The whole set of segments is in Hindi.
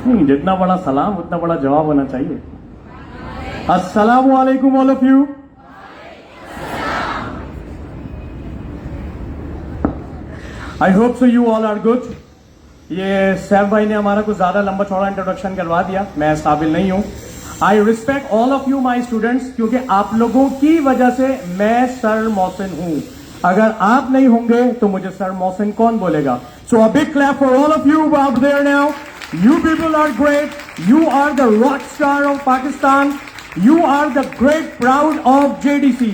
नहीं, जितना बड़ा सलाम उतना बड़ा जवाब होना चाहिए. अस्सलामु अलैकुम all of you. I hope so you all are good. ये सैफ भाई ने हमारा कुछ ज्यादा लंबा चौड़ा इंट्रोडक्शन करवा दिया, मैं इस काबिल नहीं हूं. I respect all of you my students, क्योंकि आप लोगों की वजह से मैं सर मोहसिन हूं. अगर आप नहीं होंगे तो मुझे सर मोहसिन कौन बोलेगा? So a big clap for all of you out there now. You people are great. You are the rock star of Pakistan. You are the great proud of JDC.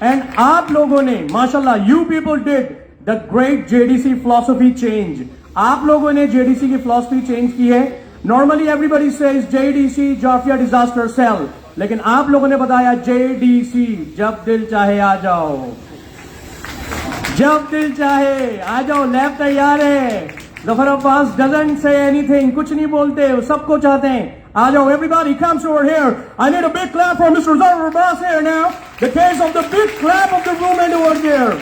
And आप लोगों ने माशाल्लाह, you people did the great JDC philosophy change. आप लोगों ने JDC की philosophy change की है. Normally everybody says JDC Jafia Disaster Cell, लेकिन आप लोगों ने बताया JDC जब दिल चाहे आ जाओ. जब दिल चाहे आ जाओ. लैब तैयार है. Zafar Abbas doesn't say anything. कुछ नहीं बोलते, वो सबको चाहते हैं. आ जाओ, everybody comes over here. I need a big clap for Mr. Zafar Abbas here now. The case of the big clap of the movement over there.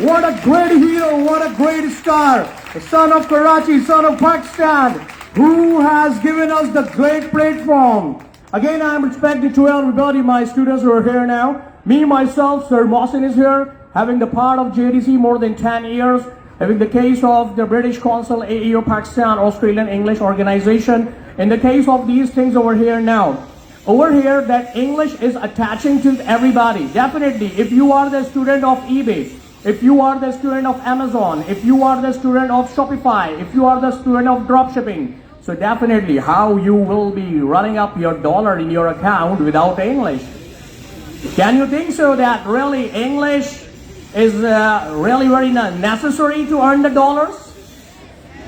What a great hero, what a great star. The son of Karachi, son of Pakistan, who has given us the great platform. Again, I am respected to everybody, my students who are here now. Me, myself, Sir Mohsin is here, having the part of JDC more than 10 years. Having the case of the British Council, AEO Pakistan, Australian English Organization. In the case of these things over here now. Over here, that English is attaching to everybody. Definitely, if you are the student of eBay, if you are the student of Amazon, if you are the student of Shopify, if you are the student of dropshipping, so definitely how you will be running up your dollar in your account without English. Can you think so that really English is really very necessary to earn the dollars?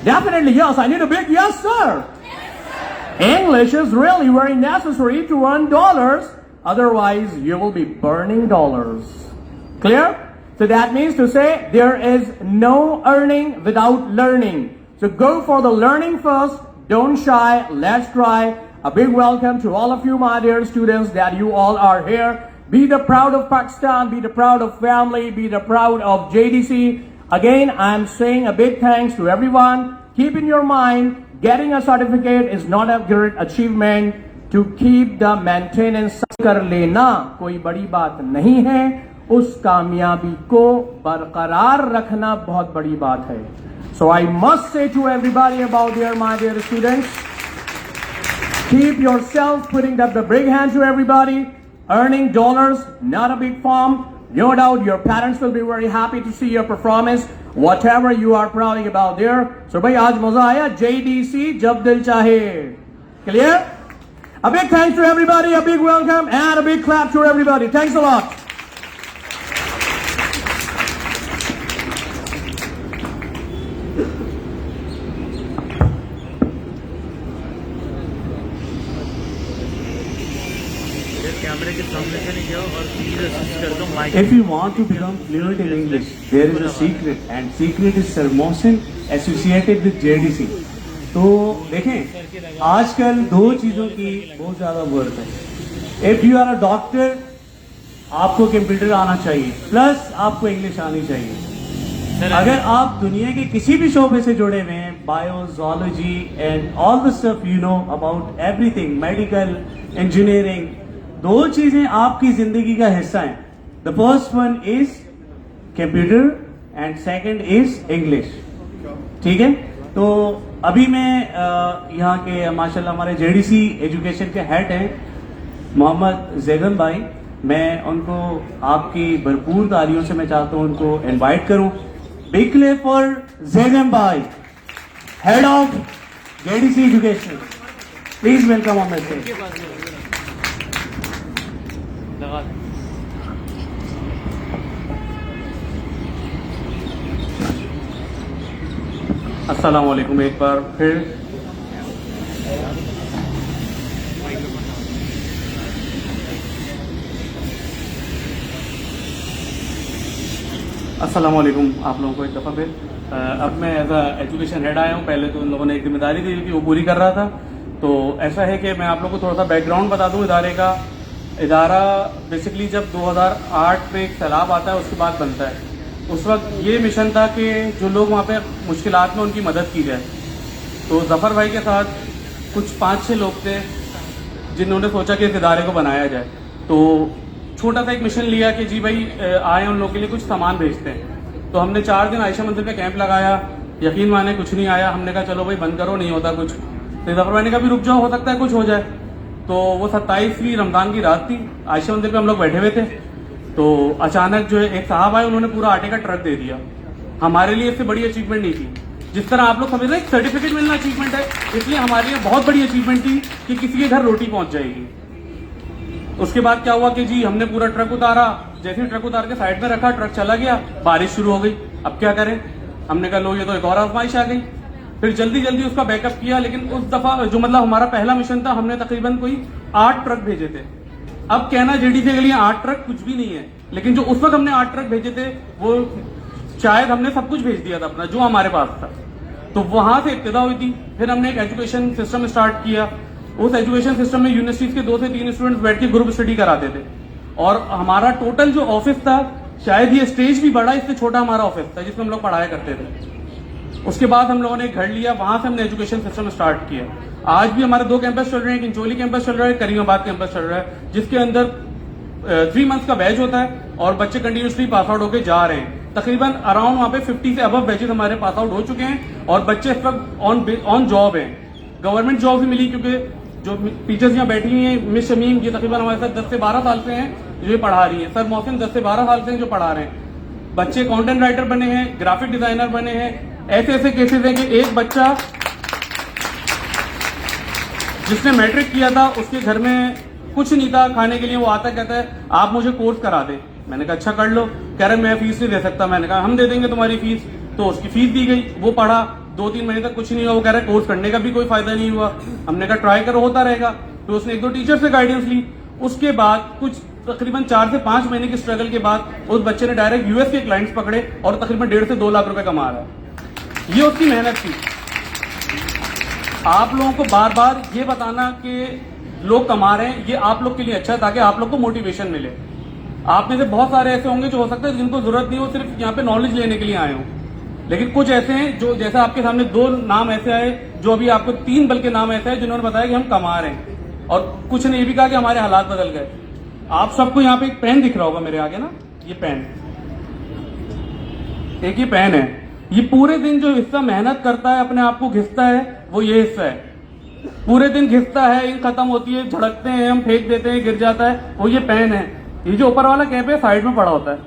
Definitely yes. I need a big yes, sir. Yes, sir. English is really very necessary to earn dollars. Otherwise, you will be burning dollars. Clear? So that means to say there is no earning without learning. So go for the learning first. Don't shy. Let's try. A big welcome to all of you, my dear students, that you all are here. Be the proud of Pakistan, be the proud of family, be the proud of JDC. Again, I'm saying a big thanks to everyone. Keep in your mind, getting a certificate is not a great achievement. To keep the maintenance कर लेना कोई बड़ी बात नहीं है. उस कामयाबी को बरकरार रखना बहुत बड़ी बात है. So I must say to everybody about here, my dear students, keep yourself putting up the big hand to everybody. Earning dollars, not a big farm. No doubt your parents will be very happy to see your performance, whatever you are proud about there. So bhai, aaj maza aaya. JDC jab dil chahe. Clear? A big thanks to everybody, a big welcome, and a big clap to everybody. Thanks a lot. If you want to become fluent in English, there is a secret, and secret is Sir Mohsin associated with JDC. तो देखें, आजकल दो चीज़ों की बहुत ज़्यादा वर्थ है. If you are a doctor, आपको कंप्यूटर आना चाहिए, प्लस आपको इंग्लिश आनी चाहिए. अगर आप दुनिया के किसी भी शोबे से जुड़े हुए हैं, bio, zoology and all the stuff you know about everything, medical, engineering, दो चीजें आपकी जिंदगी का हिस्सा हैं. The first one is computer and second is English. ठीक है. तो अभी मैं यहाँ के माशाल्लाह हमारे JDC एजुकेशन के हेड हैं मोहम्मद ज़ैगम भाई. मैं उनको आपकी भरपूर तालियों से मैं चाहता हूँ उनको इनवाइट करूँ. बिग क्लैप फॉर ज़ैगम भाई, head of JDC education. Please welcome on the stage. अस्सलाम वालेकुम एक बार फिर. अस्सलाम वालेकुम आप लोगों को एक दफ़ा फिर. अब मैं एज अ एजुकेशन हेड आया हूँ. पहले तो उन लोगों ने एक जिम्मेदारी दी थी वो पूरी कर रहा था. तो ऐसा है कि मैं आप लोगों को थोड़ा सा बैकग्राउंड बता दूँ इदारे का. इदारा बेसिकली जब 2008 में एक सैलाब आता है उसके बाद बनता है. उस वक्त ये मिशन था कि जो लोग वहाँ पे मुश्किलात में उनकी मदद की जाए. तो ज़फ़र भाई के साथ कुछ 5-6 लोग थे जिन्होंने सोचा कि इस इदारे को बनाया जाए। तो छोटा सा एक मिशन लिया कि जी भाई आए उन लोगों के लिए कुछ सामान भेजते हैं। तो हमने 4 दिन आयशा मंदिर पे कैंप लगाया, यकीन माने कुछ नहीं आया। हमने कहा चलो भाई बंद करो, नहीं होता कुछ। तो जफर भाई ने कहा भी रुक जाओ, हो सकता है कुछ हो जाए। तो वो 27वीं रमजान की रात थी, आयशा मंदिर पे हम लोग बैठे हुए थे। तो अचानक जो है एक साहब आए, उन्होंने पूरा आटे का ट्रक दे दिया। हमारे लिए इससे बड़ी अचीवमेंट नहीं थी। जिस तरह आप लोग समझ रहे हैं सर्टिफिकेट मिलना अचीवमेंट है, इसलिए हमारे लिए बहुत बड़ी अचीवमेंट थी कि किसी के घर रोटी पहुंच जाएगी। उसके बाद क्या हुआ कि जी हमने पूरा ट्रक उतारा, जैसे ही ट्रक उतार के साइड में रखा, ट्रक चला गया, बारिश शुरू हो गई। अब क्या करें? हमने कहा लो ये तो एक और आजमाइश आ गई। फिर जल्दी जल्दी उसका बैकअप किया, लेकिन उस दफा जो मतलब हमारा पहला मिशन था, हमने तकरीबन कोई 8 ट्रक भेजे थे। अब कहना जेडीसी के लिए 8 ट्रक कुछ भी नहीं है, लेकिन जो उस वक्त हमने 8 ट्रक भेजे थे वो शायद हमने सब कुछ भेज दिया था अपना जो हमारे पास था। तो वहां से इब्तिदा हुई थी। फिर हमने एक एजुकेशन सिस्टम स्टार्ट किया। उस एजुकेशन सिस्टम में यूनिवर्सिटीज के 2 से 3 स्टूडेंट्स बैठ के ग्रुप स्टडी कराते थे। और हमारा टोटल जो ऑफिस था, शायद ये स्टेज भी बड़ा, इससे छोटा हमारा ऑफिस था जिसमें हम लोग पढ़ाया करते थे। उसके बाद हम लोगों ने एक घर लिया, वहां से हमने एजुकेशन सिस्टम स्टार्ट किया। आज भी हमारे 2 कैंपस चल रहे हैं, एक इंचोली कैंपस चल रहा है, करीमाबाद कैंपस चल रहा है, जिसके अंदर 3 मंथ्स का बैच होता है और बच्चे कंटिन्यूसली पास आउट होकर जा रहे हैं। तकरीबन अराउंड वहां पे 50 से अबव बैचेस हमारे पास आउट हो चुके हैं और बच्चे इस वक्त ऑन जॉब हैं। गवर्नमेंट जॉब भी मिली, क्योंकि जो टीचर्स यहाँ बैठी हुई हैं, मिस शमीम ये तकरीबन हमारे साथ 10 से 12 साल से हैं जो ये पढ़ा रही है। सर मोहसिन 10 से 12 साल से हैं जो पढ़ा रहे हैं। बच्चे कंटेंट राइटर बने हैं, ग्राफिक डिजाइनर बने हैं। ऐसे ऐसे केसेस हैं कि एक बच्चा जिसने मैट्रिक किया था, उसके घर में कुछ नहीं था खाने के लिए, वो आता कहता है आप मुझे कोर्स करा दे। मैंने कहा अच्छा कर लो। कह रहे मैं फीस नहीं दे सकता। मैंने कहा हम दे देंगे तुम्हारी फीस। तो उसकी फीस दी गई, वो पढ़ा 2-3 महीने तक कुछ नहीं हुआ। वो कह रहा है कोर्स करने का भी कोई फायदा नहीं हुआ। हमने कहा ट्राई करो, होता रहेगा। तो उसने 1-2 टीचर से गाइडेंस ली। उसके बाद कुछ तकरीबन 4 से 5 महीने की स्ट्रगल के बाद उस बच्चे ने डायरेक्ट यूएस के क्लाइंट्स पकड़े और तकरीबन 1.5 से 2 लाख रुपए कमा रहा है। ये उसकी मेहनत थी। आप लोगों को बार बार ये बताना कि लोग कमा रहे हैं, ये आप लोग के लिए अच्छा है, ताकि आप लोग को मोटिवेशन मिले। आप में से बहुत सारे ऐसे होंगे जो हो सकता है जिनको जरूरत नहीं हो, सिर्फ यहाँ पे नॉलेज लेने के लिए आए हों। लेकिन कुछ ऐसे हैं जो, जैसे आपके सामने 2 नाम ऐसे आए, जो अभी आपको 3 बल्कि नाम ऐसे हैं जिन्होंने बताया कि हम कमा रहे हैं, और कुछ ने ये भी कहा कि हमारे हालात बदल गए। आप सबको यहाँ पे एक पेन दिख रहा होगा मेरे आगे ना, ये पेन, एक ही पेन है। ये पूरे दिन जो हिस्सा मेहनत करता है, अपने आप को घिसता है, वो ये हिस्सा है। पूरे दिन घिसता है, इंक खत्म होती है, झड़कते हैं, हम फेंक देते हैं, गिर जाता है, वो ये पेन है। ये जो ऊपर वाला कैप है साइड में पड़ा होता है,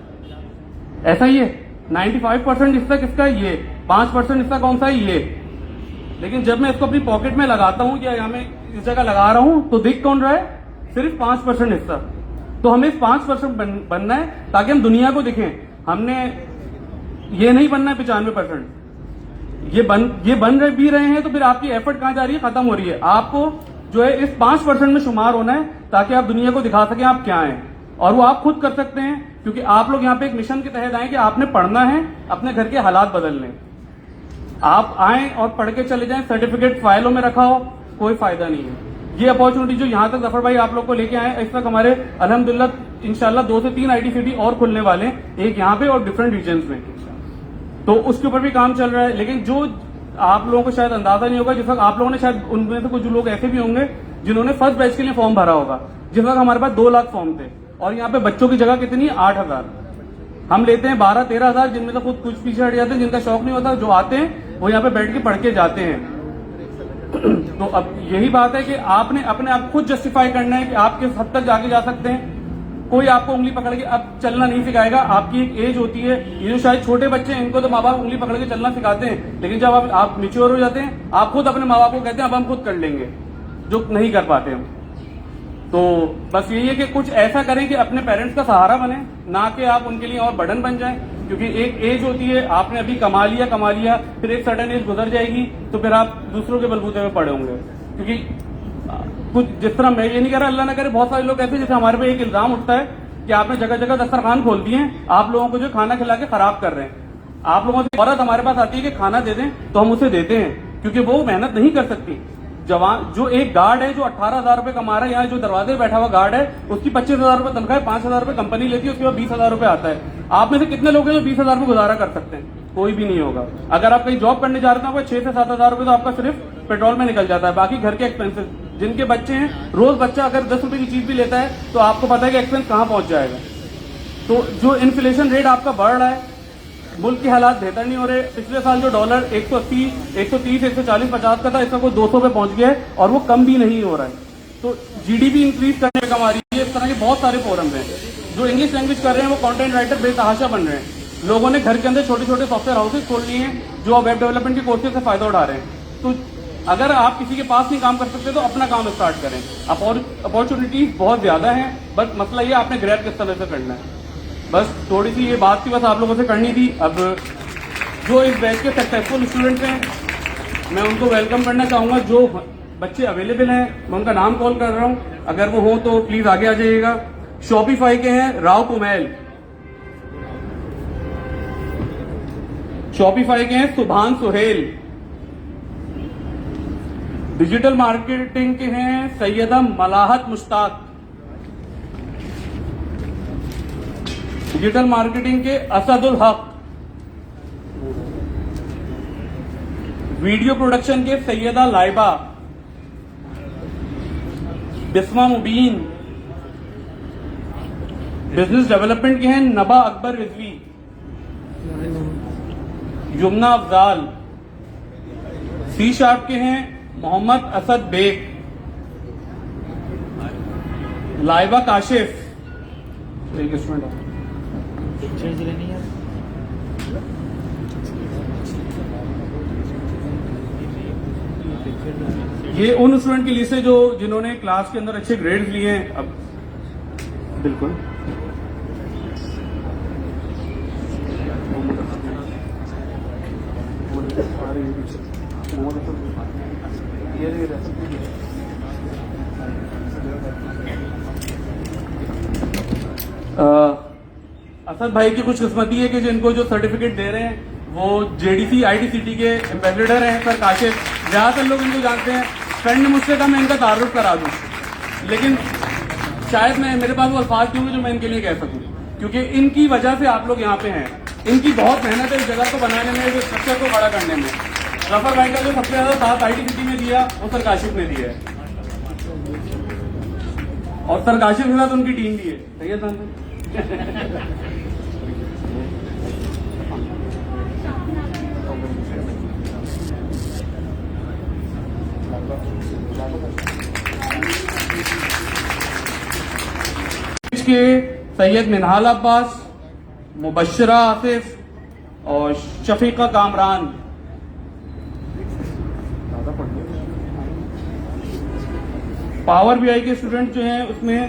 ऐसा ही है। 95% हिस्सा किसका है? ये 5% हिस्सा कौन सा है? ये। लेकिन जब मैं इसको अपनी पॉकेट में लगाता हूं या यहाँ में इस जगह लगा रहा हूं, तो दिख कौन रहा है? सिर्फ 5% हिस्सा। तो हमें 5% बनना है ताकि हम दुनिया को दिखें। हमने ये नहीं बनना है 95%। ये बन भी रहे हैं, तो फिर आपकी एफर्ट कहां जा रही है? खत्म हो रही है। आपको जो है इस 5% में शुमार होना है ताकि आप दुनिया को दिखा सकें आप क्या हैं, और वो आप खुद कर सकते हैं, क्योंकि आप लोग यहाँ पे एक मिशन के तहत आए कि आपने पढ़ना है, अपने घर के हालात बदलने। आप आए और पढ़ के चले जाएं, सर्टिफिकेट फाइलों में रखा हो, कोई फायदा नहीं है। ये अपॉर्चुनिटी जो यहाँ तक जफर भाई आप लोग को लेके आए, इस तक हमारे अल्हम्दुलिल्लाह इंशाल्लाह 2 से 3 IT सिटी और खुलने वाले हैं, एक यहाँ पे और डिफरेंट रीजन में। तो उसके ऊपर भी काम चल रहा है। लेकिन जो आप लोगों को शायद अंदाजा नहीं होगा, जिस वक्त आप लोगों ने शायद, उनमें से कुछ लोग ऐसे भी होंगे जिन्होंने फर्स्ट बैच के लिए फॉर्म भरा होगा, जिस वक्त हमारे पास 2 लाख फॉर्म थे, और यहाँ पे बच्चों की जगह कितनी? 8,000। हम लेते हैं 12-13 हजार, जिनमें से खुद कुछ पीछे हट जाते हैं, जिनका शौक नहीं होता, जो आते हैं वो यहाँ पे बैठ के पढ़ के जाते हैं। तो अब यही बात है कि आपने अपने आप खुद जस्टिफाई करना है कि आप किस हद तक जाके जा सकते हैं। कोई आपको उंगली पकड़ के अब चलना नहीं सिखाएगा। आपकी एक एज होती है, ये जो शायद छोटे बच्चे हैं, इनको तो माँ बाप उंगली पकड़ के चलना सिखाते हैं, लेकिन जब आप मैच्योर हो जाते हैं, आप खुद अपने माँ बाप को कहते हैं अब हम खुद कर लेंगे, जो नहीं कर पाते हम। तो बस यही है कि कुछ ऐसा करें कि अपने पेरेंट्स का सहारा बने, ना कि आप उनके लिए और बर्डन बन जाएं। क्योंकि एक एज होती है, आपने अभी कमा लिया, फिर एक सडन एज गुजर जाएगी, तो फिर आप दूसरों के बलबूते में पड़े होंगे। क्योंकि कुछ जिस तरह, मैं ये नहीं कह रहा, अल्लाह ना करे, बहुत सारे लोग ऐसे, जैसे हमारे पे एक इल्जाम उठता है कि आपने जगह जगह दस्तरखान खोल दिए हैं, आप लोगों को जो खाना खिला के खराब कर रहे हैं। आप लोगों की औरत हमारे पास आती है कि खाना दे दें, तो हम उसे देते हैं, क्योंकि वो मेहनत नहीं कर सकती। जवान जो एक गार्ड है जो 18,000 रुपए कमा रहा है, यहाँ जो दरवाजे बैठा हुआ गार्ड है, उसकी 25,000 रुपए तनख्वाह है, 5,000 रुपए कंपनी लेती है, उसके बाद 20,000 रुपए आता है। आप में से कितने लोग हैं जो 20,000 में गुजारा कर सकते हैं? कोई भी नहीं होगा। अगर आप कहीं जॉब करने जा रहे हैं तो आपका 6 से 7,000 रुपए तो आपका सिर्फ पेट्रोल में निकल जाता है। बाकी घर के एक्सपेंसेस जिनके बच्चे हैं, रोज बच्चा अगर 10 रुपए की चीज भी लेता है तो आपको पता है कि एक्सपेंस कहाँ पहुंच जाएगा। तो जो इन्फ्लेशन रेट आपका बढ़ रहा है, मुल्क के हालात बेहतर नहीं हो रहे। पिछले साल जो डॉलर 180, 130, 140, 50 का था, इसका कोई 200 पे पहुंच गया है और वो कम भी नहीं हो रहा है। तो जीडीपी इंक्रीज करने में कमा रही है। इस तरह के बहुत सारे फोरम हैं। जो इंग्लिश लैंग्वेज कर रहे हैं वो कंटेंट राइटर बेतहाशा बन रहे हैं। लोगों ने घर के अंदर छोटे छोटे सॉफ्टवेयर हाउसेज खोल लिए हैं जो वेब डेवलपमेंट के कोर्सेज से फायदा उठा रहे हैं। तो अगर आप किसी के पास नहीं काम कर सकते तो अपना काम स्टार्ट करें। अपॉर्चुनिटीज बहुत ज्यादा हैं, बस मसला ये आपने ग्रैब किस तरह से करना है। बस थोड़ी सी ये बात की बस आप लोगों से करनी थी। अब जो इस बैच के सक्सेसफुल स्टूडेंट्स हैं मैं उनको वेलकम करना चाहूंगा। जो बच्चे अवेलेबल हैं मैं उनका नाम कॉल कर रहा हूं, अगर वो हो तो प्लीज आगे आ जाइएगा। शॉपिफाई के हैं राव कुमैल, शॉपिफाई के हैं सुभान सुहेल, डिजिटल मार्केटिंग के हैं सैयदा मलाहत मुश्ताक, डिजिटल मार्केटिंग के असदुल हक, वीडियो प्रोडक्शन के सैयदा लाइबा, बिस्मा मुबीन, बिजनेस डेवलपमेंट के हैं नबा अकबर रिजवी, युमना अफजाल, सी शार्प के हैं मोहम्मद असद बेग, लाइबा काशिफ, एक स्टूडेंट ये उन स्टूडेंट की लिस्ट है जो जिन्होंने क्लास के अंदर अच्छे ग्रेड्स लिए हैं। अब बिल्कुल असद भाई की कुछ किस्मती है कि जिनको जो सर्टिफिकेट दे रहे हैं वो जेडीसी आईटीसीटी के एम्बेसडर हैं सर काशिफ। ज्यादातर लोग इनको जानते हैं। फ्रेंड ने मुझसे कहा मैं इनका तारुफ करा दूं, लेकिन शायद मेरे पास वो अल्फाज नहीं होंगे जो मैं इनके लिए कह सकूं, क्योंकि इनकी वजह से आप लोग यहाँ पे हैं। इनकी बहुत मेहनत है इस जगह को बनाने में, इस स्ट्रक्चर को खड़ा करने में। रफर भाई का जो सबसे ज्यादा साथ आईटीसीटी में दिया वो सर काशिफ ने दिया है, और सर काशिफ के साथ उनकी टीम भी है। सही है सर? के सैयद मिनहाल अब्बास, मुबशरा आसिफ और शफीका कामरान। पावर बीआई के स्टूडेंट जो हैं उसमें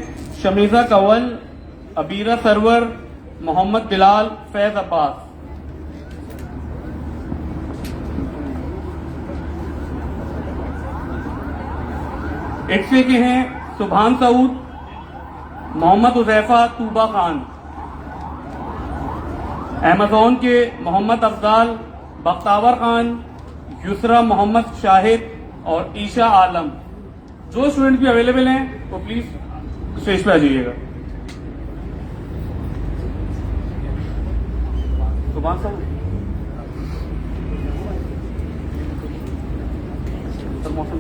शमीजा कंवल, अबीरा सरवर, मोहम्मद बिलाल, फैज अब्बास। एक्सए के हैं सुभान सऊद, मोहम्मद उजैफा, तूबा खान। अमेज़ॉन के मोहम्मद अफजाल, बख्तावर खान, युसरा मोहम्मद शाहिद और ईशा आलम। जो स्टूडेंट भी अवेलेबल हैं तो प्लीज स्टेज पे आ जाइएगा। सुभान साहब मौसम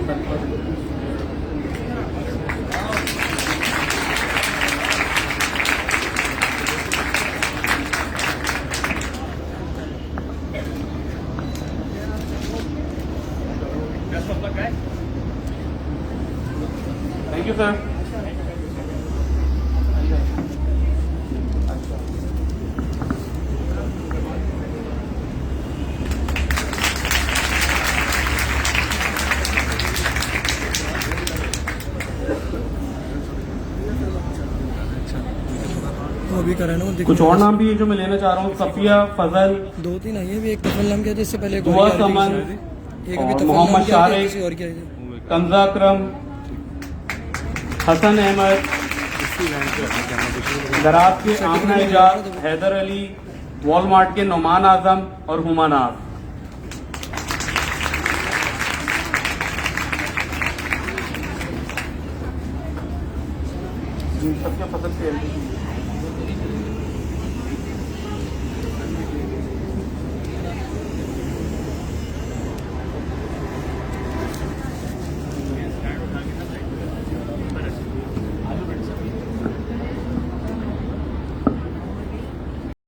थैंक यू सर। वो अभी करा है ना वो कुछ और नाम भी है जो मैं लेना चाह रहा हूँ। सफिया, फजल, 2-3 आई है। भी एक तफल नाम किया था इससे पहले, एक दुआ और क्या समन, थी, एक अभी और तफल मोहम्मद नाम किया था, शारिक, किसी और क्या है। कंजा अकरम, हसन अहमद, दराज के आमना इजाज, हैदर अली, वॉलमार्ट के नौमान आजम और हुमानाज। सफिया, फजल से